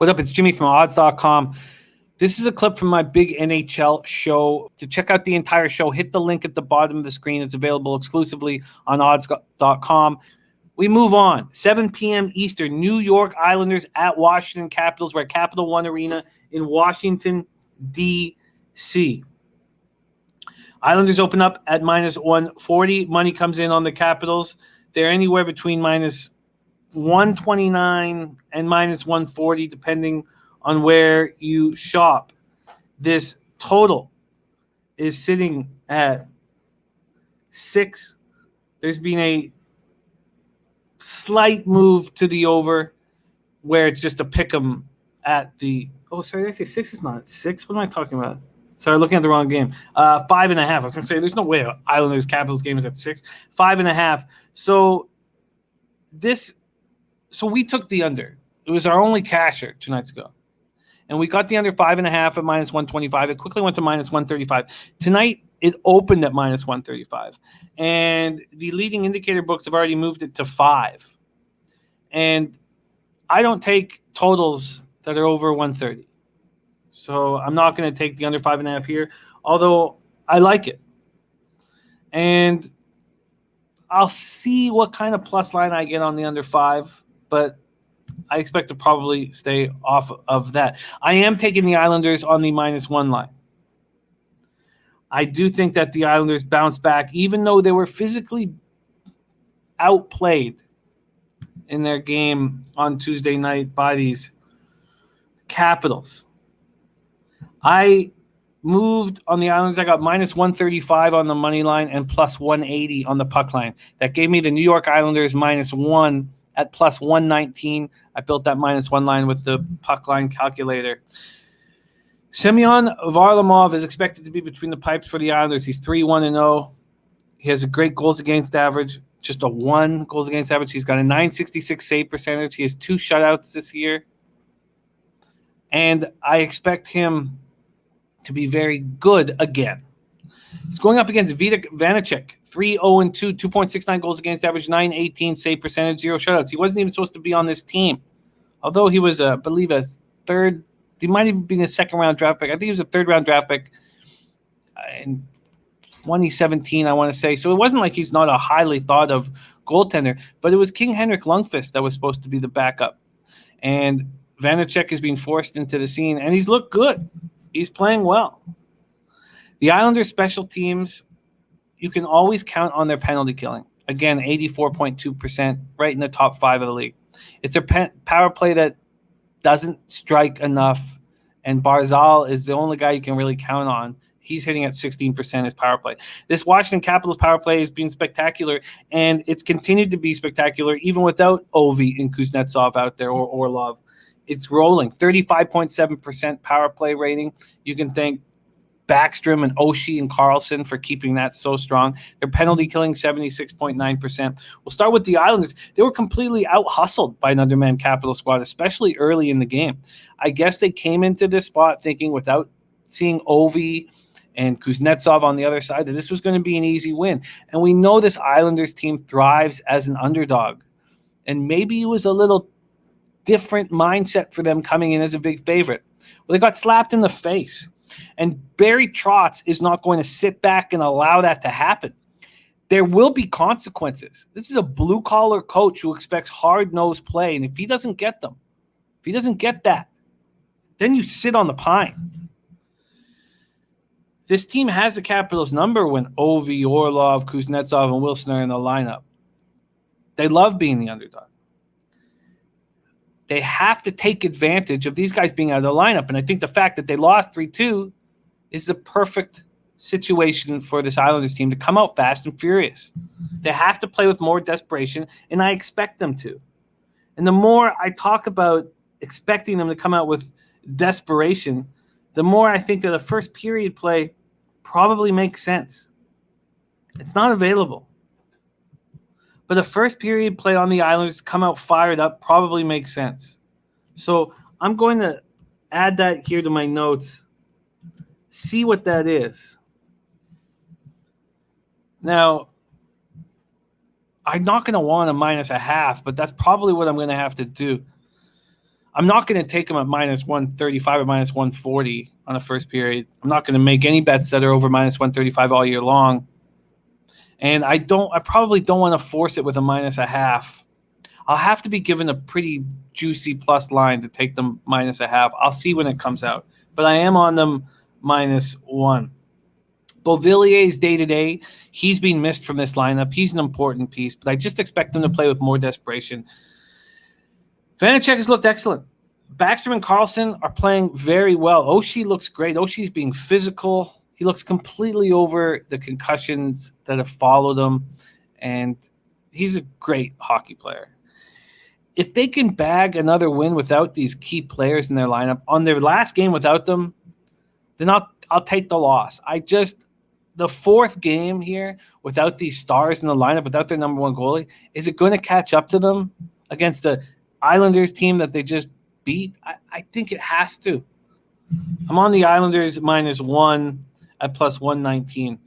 What up? It's Jimmy from odds.com. This is a clip from my big NHL show. To check out the entire show, hit the link at the bottom of the screen. It's available exclusively on odds.com. We move on. 7 p.m. Eastern, New York Islanders at Washington Capitals. We're at Capital One Arena in Washington, D.C. Islanders open up at minus 140. Money comes in on the Capitals. They're anywhere between minus 129 and minus 140, depending on where you shop. This total is sitting at 6. There's been a slight move to the over where it's just a pick 'em at the – oh, sorry, did I say 6? It's not at 6. What am I talking about? Sorry, looking at the wrong game. 5.5. I was going to say there's no way Islanders Capitals game is at 6. 5.5. So we took the under. It was our only casher 2 nights ago. And we got the under 5.5 at minus 125. It quickly went to minus 135. Tonight, it opened at minus 135. And the leading indicator books have already moved it to 5. And I don't take totals that are over 130. So I'm not going to take the under 5.5 here, although I like it. And I'll see what kind of plus line I get on the under 5, but I expect to probably stay off of that. I am taking the Islanders on the minus 1 line. I do think that the Islanders bounce back, even though they were physically outplayed in their game on Tuesday night by these Capitals. I moved on the Islanders. I got minus 135 on the money line and plus 180 on the puck line. That gave me the New York Islanders minus 1 at plus 119. I built that minus 1 line with the puck line calculator. Semyon Varlamov is expected to be between the pipes for the Islanders. He's 3-1-0. He has a great goals against average, just a 1 goals against average. He's got a .966 save percentage. He has 2 shutouts this year. And I expect him to be very good again. He's going up against Vitek Vanecek, 3-0-2, 2.69 goals against average, .918 save percentage, 0 shutouts. He wasn't even supposed to be on this team, although he was, I believe, a third. He might even be a second-round draft pick. I think he was a third-round draft pick in 2017, I want to say. So it wasn't like he's not a highly thought-of goaltender, but it was King Henrik Lundqvist that was supposed to be the backup. And Vanecek is being forced into the scene, and he's looked good. He's playing well. The Islanders' special teams, you can always count on their penalty killing. Again, 84.2%, right in the top 5 of the league. It's a power play that doesn't strike enough, and Barzal is the only guy you can really count on. He's hitting at 16% his power play. This Washington Capitals power play has been spectacular, and it's continued to be spectacular even without Ovi and Kuznetsov out there or Orlov. It's rolling. 35.7% power play rating. You can thank Backstrom and Oshie and Carlson for keeping that so strong. Their penalty killing, 76.9%. We'll start with the Islanders. They were completely out-hustled by an undermanned Capital squad, especially early in the game. I guess they came into this spot thinking without seeing Ovi and Kuznetsov on the other side that this was going to be an easy win. And we know this Islanders team thrives as an underdog. And maybe it was a little different mindset for them coming in as a big favorite. Well, they got slapped in the face. And Barry Trotz is not going to sit back and allow that to happen. There will be consequences. This is a blue-collar coach who expects hard-nosed play. And if he doesn't get them, if he doesn't get that, then you sit on the pine. This team has the Capitals' number when Ovi, Orlov, Kuznetsov, and Wilson are in the lineup. They love being the underdog. They have to take advantage of these guys being out of the lineup. And I think the fact that they lost 3-2 is the perfect situation for this Islanders team to come out fast and furious. They have to play with more desperation, and I expect them to. And the more I talk about expecting them to come out with desperation, the more I think that a first period play probably makes sense. It's not available. But the first period play on the Islanders come out fired up probably makes sense. So I'm going to add that here to my notes. See what that is. Now, I'm not going to want a -0.5, but that's probably what I'm going to have to do. I'm not going to take them at minus 135 or minus 140 on the first period. I'm not going to make any bets that are over minus 135 all year long. And I probably don't want to force it with a minus a half. I'll have to be given a pretty juicy plus line to take them minus a half. I'll see when it comes out. But I am on them minus 1. Beauvillier's day-to-day. He's been missed from this lineup. He's an important piece, but I just expect them to play with more desperation. Vanecek has looked excellent. Backstrom and Carlson are playing very well. Oshie looks great. Oshie's being physical. He looks completely over the concussions that have followed him, and he's a great hockey player. If they can bag another win without these key players in their lineup, on their last game without them, then I'll take the loss. The fourth game here without these stars in the lineup, without their number one goalie, is it going to catch up to them against the Islanders team that they just beat? I think it has to. I'm on the Islanders minus 1 at plus 119.